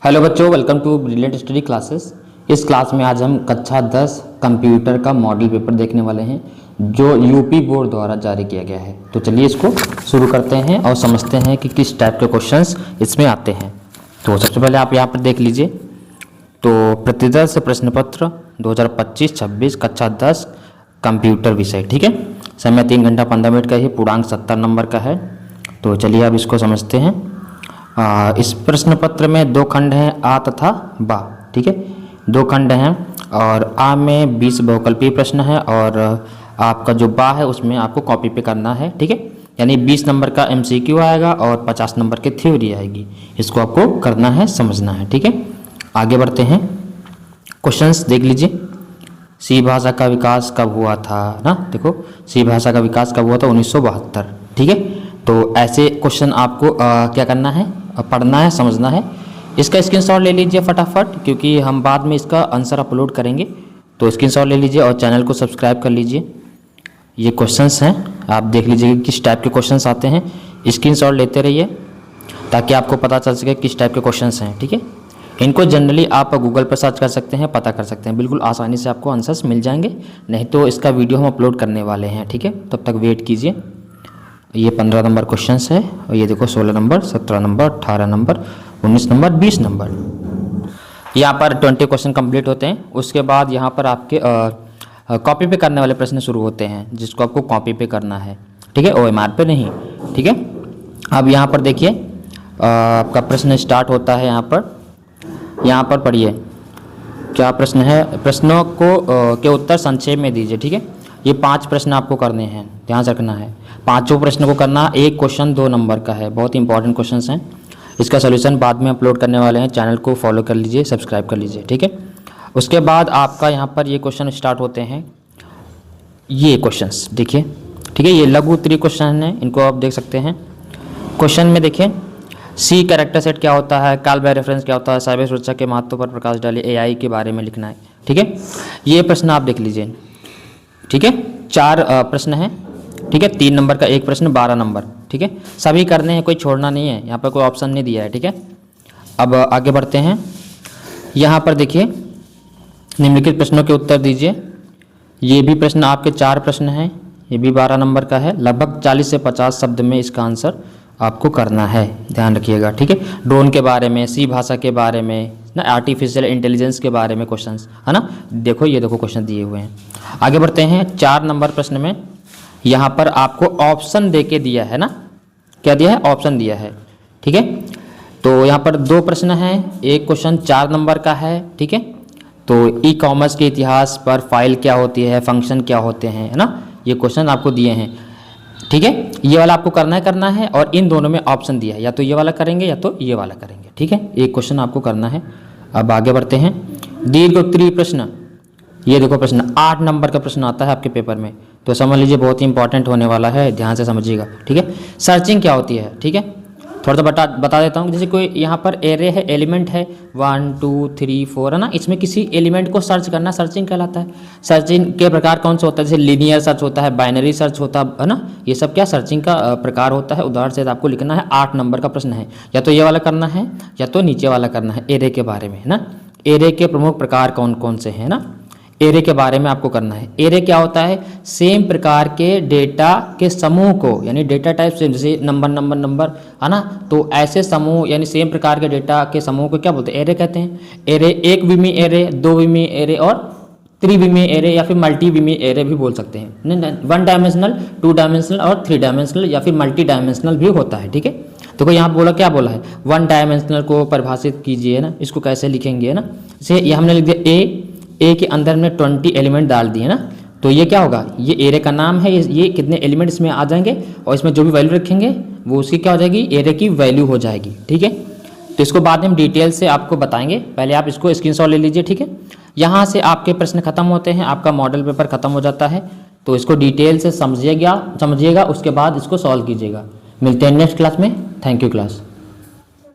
Hello बच्चों, welcome to Brilliant Study Classes. इस class में आज हम कक्षा 10 कंप्यूटर का मॉडल पेपर देखने वाले हैं जो यूपी बोर्ड द्वारा जारी किया गया है। तो चलिए इसको शुरू करते हैं और समझते हैं कि किस टाइप के क्वेश्चंस इसमें आते हैं। तो सबसे पहले आप यहाँ पर देख लीजिए। तो प्रतिदर्श प्रश्न पत्र 2025-26 कक्षा 10 कंप्यूटर विषय, ठीक है। समय 3 घंटा 15 मिनट का ही, पूर्णांक 70 नंबर का है। तो चलिए अब इसको समझते हैं। इस प्रश्न पत्र में 2 खंड हैं, आ तथा बा, ठीक है। 2 खंड हैं और आ में 20 बहुकल्पीय प्रश्न है और आपका जो बा है उसमें आपको कॉपी पे करना है, ठीक है। यानी 20 नंबर का एमसीक्यू आएगा और 50 नंबर की थ्योरी आएगी। इसको आपको करना है, समझना है, ठीक है। आगे बढ़ते हैं। क्वेश्चंस देख लीजिए। सी भाषा का विकास कब हुआ था ना। देखो, सी भाषा का विकास कब हुआ था? 1972, ठीक है। तो ऐसे क्वेश्चन आपको क्या करना है? पढ़ना है, समझना है। इसका स्क्रीनशॉट ले लीजिए फटाफट, क्योंकि हम बाद में इसका आंसर अपलोड करेंगे। तो स्क्रीनशॉट ले लीजिए और चैनल को सब्सक्राइब कर लीजिए। ये क्वेश्चंस हैं, आप देख लीजिए किस टाइप के क्वेश्चंस आते हैं। स्क्रीनशॉट लेते रहिए ताकि आपको पता चल सके किस टाइप के क्वेश्चंस हैं, ठीक है। इनको जनरली आप गूगल पर सर्च कर सकते हैं, पता कर सकते हैं, बिल्कुल आसानी से आपको आंसर्स मिल जाएंगे। नहीं तो इसका वीडियो हम अपलोड करने वाले हैं, ठीक है। तब तक वेट कीजिए। ये 15 नंबर क्वेश्चंस है और ये देखो 16 number, 17 number, 18 number, 19 number, 20 number. यहाँ पर 20 क्वेश्चन कंप्लीट होते हैं। उसके बाद यहाँ पर आपके कॉपी पे करने वाले प्रश्न शुरू होते हैं, जिसको आपको कॉपी पे करना है, ठीक है, OMR पे नहीं, ठीक है। अब यहाँ पर देखिए, आपका प्रश्न स्टार्ट होता है। यहाँ पर पढ़िए क्या प्रश्न है। प्रश्नों को के उत्तर संक्षेप में दीजिए, ठीक है। ये 5 प्रश्न आपको करने हैं, ध्यान से रखना है। 5 प्रश्न को करना। एक क्वेश्चन 2 नंबर का है, बहुत इंपॉर्टेंट क्वेश्चंस हैं। इसका सॉल्यूशन बाद में अपलोड करने वाले हैं। चैनल को फॉलो कर लीजिए, सब्सक्राइब कर लीजिए, ठीक है। उसके बाद आपका यहाँ पर ये क्वेश्चन स्टार्ट होते हैं। ये क्वेश्चंस देखिए, ठीक है। ये लघु उत्तरीय क्वेश्चन है, इनको आप देख सकते हैं। क्वेश्चन में देखिए, सी कैरेक्टर सेट क्या होता है, कॉल बाय रेफरेंस क्या होता है, साइबर सुरक्षा के महत्व पर प्रकाश डालिए, AI के बारे में लिखना है, ठीक है। ये प्रश्न आप देख लीजिए, ठीक है। 4 प्रश्न हैं, ठीक है। 3 नंबर का एक प्रश्न, 12 नंबर, ठीक है। सभी करने हैं, कोई छोड़ना नहीं है। यहाँ पर कोई ऑप्शन नहीं दिया है, ठीक है। अब आगे बढ़ते हैं। यहाँ पर देखिए, निम्नलिखित प्रश्नों के उत्तर दीजिए। ये भी प्रश्न आपके 4 प्रश्न हैं, ये भी 12 नंबर का है। लगभग 40 से 50 शब्द में इसका आंसर आपको करना है, ध्यान रखिएगा, ठीक है। ड्रोन के बारे में, सी भाषा के बारे में ना, आर्टिफिशियल इंटेलिजेंस के बारे में क्वेश्चंस है ना। देखो, ये देखो क्वेश्चन दिए हुए हैं। आगे बढ़ते हैं। 4 नंबर प्रश्न में यहाँ पर आपको ऑप्शन दे के दिया है ना। क्या दिया है? ऑप्शन दिया है, ठीक है। तो यहाँ पर 2 प्रश्न हैं, एक क्वेश्चन 4 नंबर का है, ठीक है। तो ई-कॉमर्स के इतिहास पर फाइल क्या होती है, फंक्शन क्या होते हैं, है ना। ये क्वेश्चन आपको दिए हैं, ठीक है। ये वाला आपको करना है और इन दोनों में ऑप्शन दिया है, या तो ये वाला करेंगे या तो ये वाला करेंगे, ठीक है। एक क्वेश्चन आपको करना है। अब आगे बढ़ते हैं। दीर्घ उत्तरीय प्रश्न, ये देखो प्रश्न 8 नंबर का प्रश्न आता है आपके पेपर में। तो समझ लीजिए, बहुत ही इंपॉर्टेंट होने वाला है, ध्यान से समझिएगा, ठीक है। सर्चिंग क्या होती है, ठीक है, थोड़ा सा बता देता हूँ। जैसे कोई यहाँ पर एरे है, एलिमेंट है 1 2 3 4, है ना। इसमें किसी एलिमेंट को सर्च करना सर्चिंग कहलाता है। सर्चिंग के प्रकार कौन से होता है? जैसे लीनियर सर्च होता है, बाइनरी सर्च होता है ना। ये सब क्या सर्चिंग का प्रकार होता है। उदाहरण से आपको लिखना है। 8 नंबर का प्रश्न है, या तो ये वाला करना है या तो नीचे वाला करना है, एरे के बारे में, है ना। एरे के प्रमुख प्रकार कौन कौन से हैं ना, एरे के बारे में आपको करना है। एरे क्या होता है? सेम प्रकार के डेटा के समूह को, यानी डेटा टाइप से, जैसे नंबर है ना। तो ऐसे समूह, यानी सेम प्रकार के डेटा के समूह को क्या बोलते हैं? एरे कहते हैं। एरे 1 विमी एरे, 2 विमी एरे और 3 विमी एरे, या फिर मल्टी विमी एरे भी बोल सकते हैं। 1 डायमेंशनल, 2 डायमेंशनल और 3 डायमेंशनल, या फिर मल्टी डायमेंशनल भी होता है, ठीक है। तो कोई यहाँ बोला, क्या बोला है? 1 डायमेंशनल को परिभाषित कीजिए ना। इसको कैसे लिखेंगे, है ना। जैसे ये हमने लिख दिया ए के अंदर में 20 एलिमेंट डाल दिए ना। तो ये क्या होगा? ये एरे का नाम है। ये कितने एलिमेंट इसमें आ जाएंगे और इसमें जो भी वैल्यू रखेंगे वो उसकी क्या हो जाएगी? एरे की वैल्यू हो जाएगी, ठीक है। तो इसको बाद में हम डिटेल से आपको बताएंगे। पहले आप इसको स्क्रीनशॉट ले लीजिए, ठीक है। यहाँ से आपके प्रश्न खत्म होते हैं, आपका मॉडल पेपर खत्म हो जाता है। तो इसको डिटेल से समझिएगा, उसके बाद इसको सॉल्व कीजिएगा। मिलते हैं नेक्स्ट क्लास में। Thank you class.